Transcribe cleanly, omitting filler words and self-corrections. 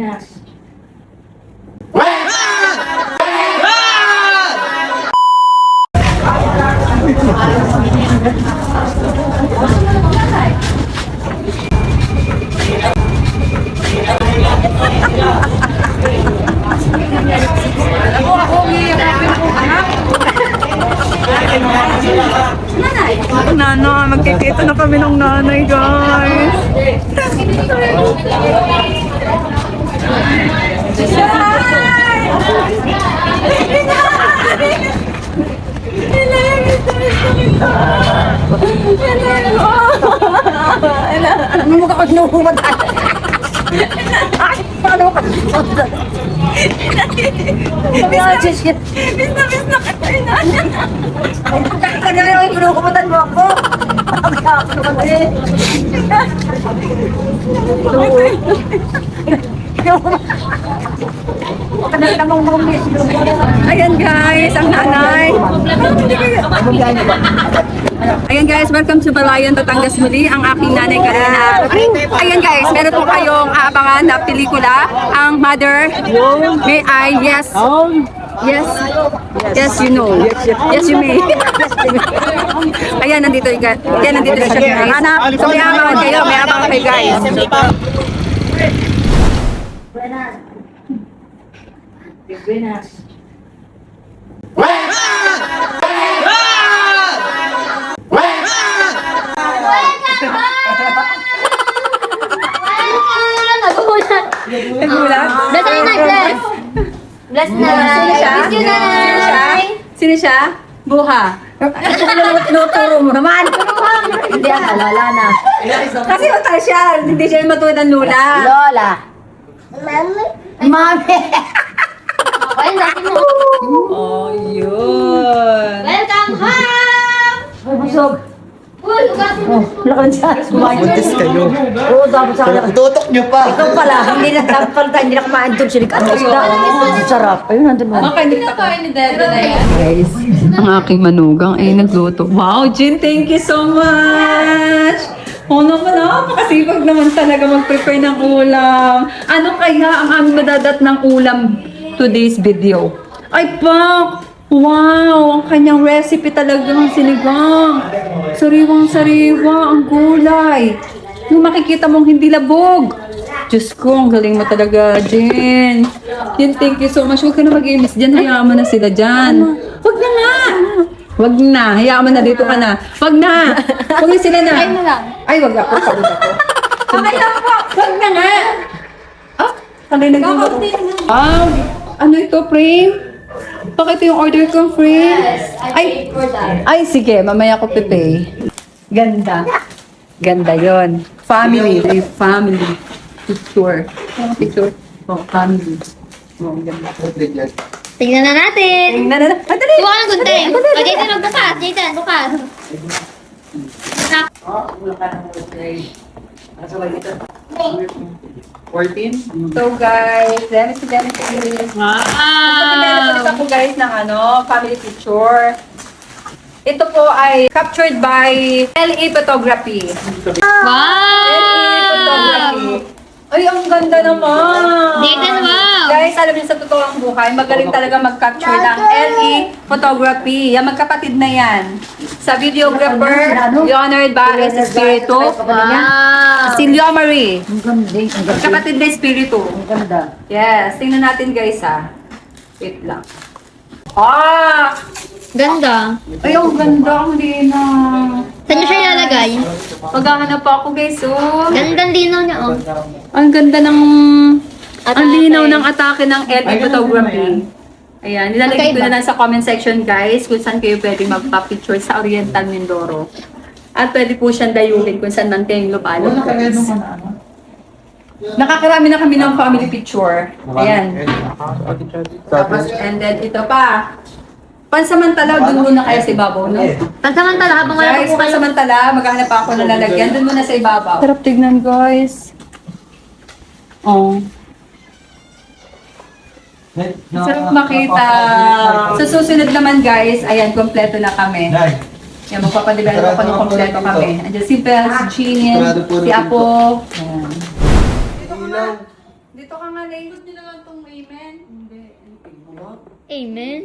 Yes. Nanay, magkikita na kami ng nanay, guys. Ano mo ka kinuhumat? Paano ka kinuhumat? Bis na kita inanya. Kanya yung kinuhumatan mo ako. Ang ako naman eh. Ayan guys, ang nanay. Ayan guys, welcome to Balayan, Batangas muli, ang aking nanay Karina. Ayan guys, meron po kayong aabangan na pelikula, ang Mother. May I, yes. Yes, you know. Yes, you may. Ayan, nandito na siya guys. So may abangan kayo guys. Buenas. Nagulat? Bless na na, bless. Bless na. Sino siya? Bless you na. Sino siya? Buha. Tinuturo mo naman. Hindi ang alala na. Kasi mata siya, hindi siya matuwid ng lula. Lola. Mami. Okay, laki mo. Oh, yun. Welcome home! Busog. Uy, ugasin mo. Lakan siya. Buntis kayo. Oo, dapat sa akin. Tutok nyo pa. Ikaw pala, hindi na dapat pala tayo, hindi na kumain doon silik ang isda. Ang sarap. Ayun, nandun mo. Hindi na kain ni Dada na yan. Guys, ang aking manugang ay nagluto. Wow, Jin, thank you so much! Oo naman, napakasipag naman talaga mag-prepare ng ulam. Ano kaya ang aming madadat ng ulam today's video? Ay, Pak! Wow! Ang kanyang recipe talagang sinigang. Sariwang-sariwa ang gulay. Yung makikita mong hindi labog. Diyos ko, ang galing mo talaga, Jen. Jen, thank you so much. Huwag ka na mag-imis dyan. Hayaan mo na sila dyan. Huwag na nga. Huwag na. Hayaan mo na. Dito ka na. Huwag na. Huwag na sila na. Ay mo lang. Ay, wag ako. Pagod ako. Okay lang po. Huwag na nga. Ah, kanina nagluto. Ano ito, frame? Bakit yung order kong frame? I paid for that. Ay, sige. Mamaya ko pipay. Ganda. Ganda yon. Family. Ay, family. Picture. Ano picture? Oh, family. Oh, ganda. Tingnan na natin. Tingnan na. Madali. Suwa ka ng gunting. O, Jason, magbukas. Jason, bukas. 14. So guys, Dennis. Wow! Ako guys ng family picture. Ito po ay captured by LA Photography. LA Photography. Ay, ang ganda naman! Jason, wow! Guys, alam niyo sa totoong buhay, magaling talaga mag-capture ng LA Photography. Yan, magkapatid na yan. Sa videographer, honored by Espiritu. Wow! Si Leo Marie. Ang ganda. Ang ganda. Kapatid na Espiritu. Ang ganda. Yes, tingnan natin guys Wait lang. Ah! Ganda. Ay, ang ganda. Ang linaw. Saan niyo siya ilalagay? Maghahanap pa ako guys, oh. Gandang linaw niya, oh. Ang ganda ng... Ang Atake. linaw ng atake ng LA Photography. Ayan, nilalagay ko na lang sa comment section guys kung saan kayo pwede magpa-picture sa Oriental Mindoro. At pwede po siyang dayuhin kung saan man kayong lupalo. Nakakarami na kami ng family picture. Ayan. Tapos, and then ito pa. Pansamantala, dun muna kayo sa ibabaw, no? Pansamantala, habang wala pa Guys, po kayo. pansamantala, maghanap pa ako ng lalagyan. Dun muna sa ibabaw. Sarap tignan, guys. Oh. Sarap makita. Sa susunod naman, guys, ayan, kompleto na kami. Yan, magpapadevelop ako ng kompleto kami. Andiyan si Belle, si Jean, si Apo. Ayan. Dito ka nga, Lay. Ba't nyo na lang itong amen? Hindi. Amen.